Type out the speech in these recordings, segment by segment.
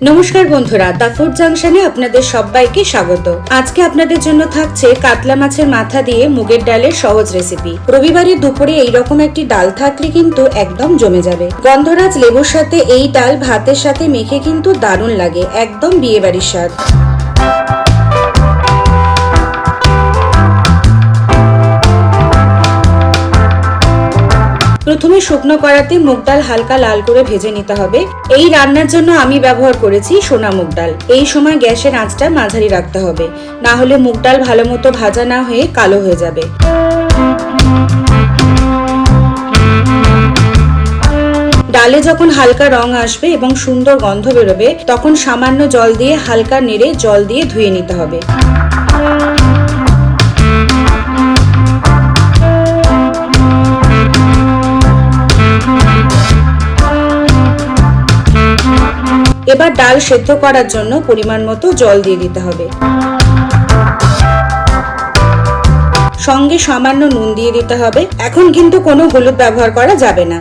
নমস্কার বন্ধুরা, দা ফুড জাংশনে আপনাদের সবাইকে স্বাগত। আজকে আপনাদের জন্য থাকছে কাতলা মাছের মাথা দিয়ে মুগের ডালের সহজ রেসিপি। রবিবারের দুপুরে এইরকম একটি ডাল থাকলে কিন্তু একদম জমে যাবে। গন্ধরাজ লেবুর সাথে এই ডাল ভাতের সাথে মেখে কিন্তু দারুণ লাগে, একদম বিয়ে বাড়ির স্বাদ। প্রথমে শুকনো কড়াতে মুগ ডাল হালকা লাল করে ভেজে নিতে হবে। এই রান্নার জন্য আমি ব্যবহার করেছি সোনা মুগ ডাল। এই সময় গ্যাসের আঁচটা মাঝারি রাখতে হবে, না হলে মুগ ডাল ভালো মতো ভাজা না হয়ে কালো হয়ে যাবে। ডালে যখন হালকা রং আসবে এবং সুন্দর গন্ধ বেরোবে, তখন সামান্য জল দিয়ে হালকা নেড়ে জল দিয়ে ধুয়ে নিতে হবে। এবার ডাল সেদ্ধ করার জন্য পরিমাণ মতো জল দিয়ে দিতে হবে। সঙ্গে সামান্য নুন দিয়ে দিতে হবে। এখন কিন্তু কোনো হলুদ ব্যবহার করা যাবে না।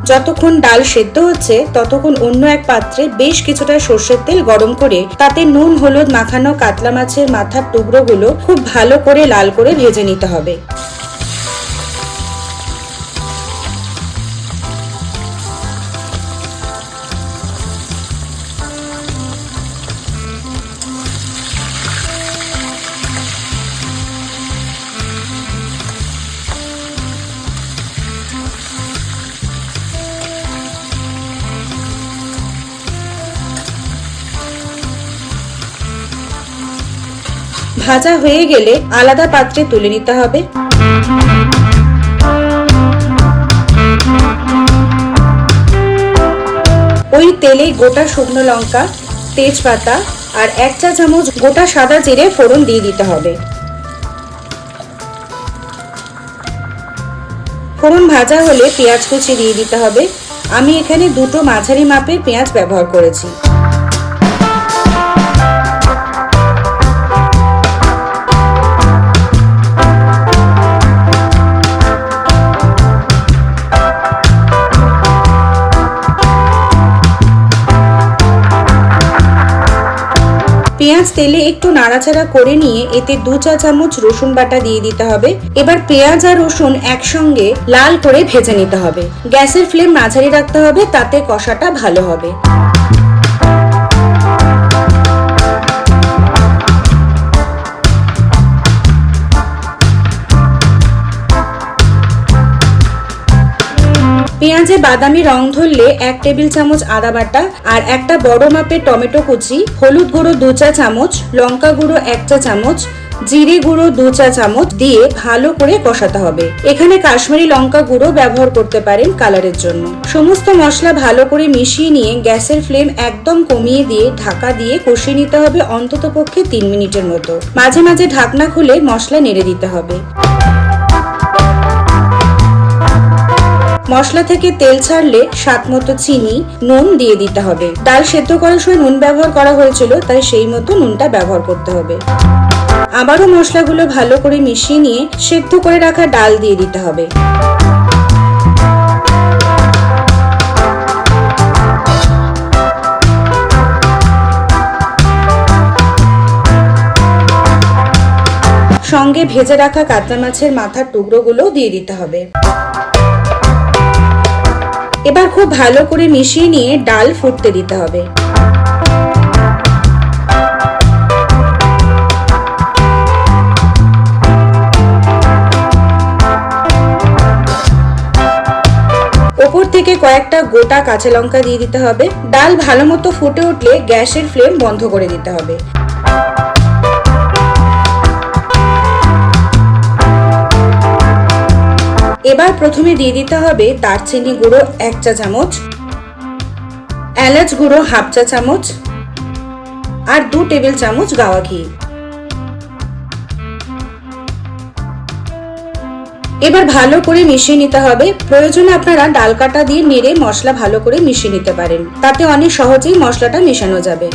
যতক্ষণ ডাল সেদ্ধ হচ্ছে ততক্ষণ অন্য এক পাত্রে বেশ কিছুটা সর্ষের তেল গরম করে তাতে নুন হলুদ মাখানো কাতলা মাছের মাথার টুকরোগুলো খুব ভালো করে লাল করে ভেজে নিতে হবে। ভাজা হয়ে গেলে আলাদা পাত্রে তুলে নিতে হবে। ওই তেলে গোটা শুকনো লঙ্কা, তেজপাতা আর 1 চা চামচ গোটা সাদা জিরে ফোড়ন দিয়ে দিতে হবে। ফোড়ন ভাজা হলে পেঁয়াজ কুচি দিয়ে দিতে হবে। আমি এখানে দুটো মাঝারি মাপের পেঁয়াজ ব্যবহার করেছি। পেঁয়াজ তেলে একটু নাড়াচাড়া করে নিয়ে এতে 2 চা চামচ রসুন বাটা দিয়ে দিতে হবে। এবার পেঁয়াজ আর রসুন একসঙ্গে লাল করে ভেজে নিতে হবে। গ্যাসের ফ্লেম মাঝারি রাখতে হবে, তাতে কষাটা ভালো হবে। পেঁয়াজে বাদামি রং ধরলে 1 টেবিল চামচ আদা বাটা আর একটা বড় মাপের টমেটো কুচি, হলুদ গুঁড়ো 2 চা চামচ, লঙ্কা গুঁড়ো 1 চা চামচ, জিরে গুঁড়ো 2 চা চামচ দিয়ে ভালো করে কষাতে হবে। এখানে কাশ্মীরি লঙ্কা গুঁড়ো ব্যবহার করতে পারেন কালারের জন্য। সমস্ত মশলা ভালো করে মিশিয়ে নিয়ে গ্যাসের ফ্লেম একদম কমিয়ে দিয়ে ঢাকা দিয়ে কষিয়ে নিতে হবে অন্ততপক্ষে 3 মিনিটের মতো। মাঝে মাঝে ঢাকনা খুলে মশলা নেড়ে দিতে হবে। মশলা থেকে তেল ছাড়লে স্বাদ মতো চিনি, নুন দিয়ে দিতে হবে। ডাল সেদ্ধ করার সময় নুন ব্যবহার করা হয়েছিল, তাই সেই মতো নুনটা ব্যবহার করতে হবে। আবারও মশলাগুলো ভালো করে মিশিয়ে নিয়ে সেদ্ধ করে রাখা ডাল দিয়ে দিতে হবে। সঙ্গে ভেজে রাখা কাতলা মাছের মাথার টুকরোগুলো দিয়ে দিতে হবে। এবার খুব ভালো করে মিশিয়ে নিয়ে ডাল ফুটতে দিতে হবে। ওপর থেকে কয়েকটা গোটা কাঁচা লঙ্কা দিয়ে দিতে হবে। ডাল ভালো মতো ফুটে উঠলে গ্যাসের ফ্লেম বন্ধ করে দিতে হবে। এবার প্রথমে দিয়ে দিতে হবে দারচিনি গুঁড়ো 1 চা চামচ, এলাচ গুঁড়ো 1/2 চা চামচ আর 2 টেবিল চামচ গাওয়া ঘি। এবার ভালো করে মিশিয়ে নিতে হবে। প্রয়োজনে আপনারা ডাল কাটা দিয়ে নেড়ে মশলা ভালো করে মিশিয়ে নিতে পারেন, তাতে অনেক সহজেই মশলাটা মেশানো যাবে।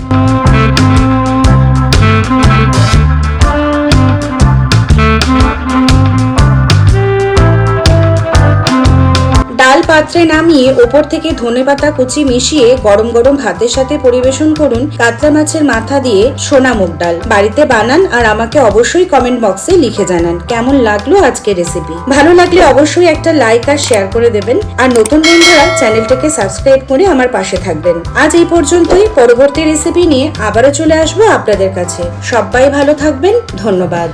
পাত্রে নামিয়ে ওপর থেকে ধনেপাতা কুচি মিশিয়ে গরম গরম ভাতের সাথে পরিবেশন করুন কাতলা মাছের মাথা দিয়ে সোনা মুগ ডাল। বাড়িতে বানান আর আমাকে অবশ্যই কমেন্ট বক্সে লিখে জানান কেমন লাগলো আজকের রেসিপি। ভালো লাগলে অবশ্যই একটা লাইক আর শেয়ার করে দেবেন, আর নতুন বন্ধুরা চ্যানেলটাকে সাবস্ক্রাইব করে আমার পাশে থাকবেন। আজ এই পর্যন্তই। পরবর্তী রেসিপি নিয়ে আবারও চলে আসবো আপনাদের কাছে। সবাই ভালো থাকবেন। ধন্যবাদ।